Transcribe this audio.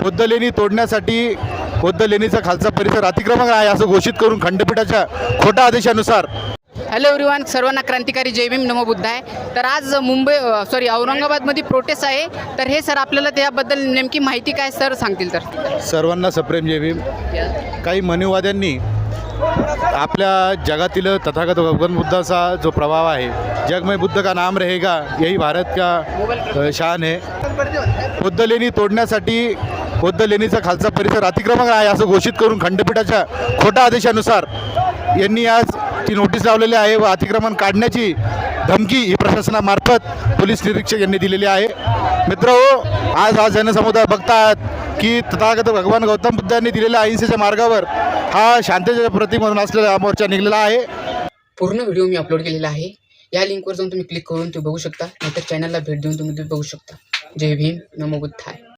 बुद्ध लेणी तोडण्यासाठी बुद्ध लेणीचा खालचा परिसर अतिक्रमण आहे असं घोषित करून खंडपीठाच्या खोट्या आदेशानुसार हॅलो एव्हरीवन, सर्वांना क्रांतिकारी जय भीम नमो बुद्ध आहे. तर आज औरंगाबादमध्ये प्रोटेस्ट आहे. तर हे सर आपल्याला त्याबद्दल नेमकी माहिती काय सर सांगतील तर. सर्वांना सप्रेम जय भीम. काही मनुवाद्यांनी आपल्या जगातील तथागत भगवान बुद्धाचा जो प्रभाव आहे, जग में बुद्ध का नाम रहेगा यही भारत का शान है. बुद्ध लेणी तोडण्यासाठी बुद्ध लेणीचा खालचा परिसर अतिक्रमण आहे असं घोषित करून खंडपीठाच्या खोट्या आदेशानुसार यांनी आज ती नोटीस लावलेली आहे व अतिक्रमण काढण्याची धमकी ही प्रशासनामार्फत पोलीस निरीक्षक यांनी दिलेली आहे. मित्रहो, आज हा जनसमुदाय बघतात की तथागत भगवान गौतम बुद्धांनी दिलेल्या अहिंसेच्या मार्गावर हा शांततेचे प्रतीक म्हणून असलेला मोर्चा निघलेला आहे. पूर्ण व्हिडिओ मी अपलोड केलेला आहे. या लिंकवर जाऊन तुम्ही क्लिक करून ते बघू शकता, नाहीतर चॅनलला भेट देऊन तुम्ही ते बघू शकता. जय भीम नमो बुद्धाय.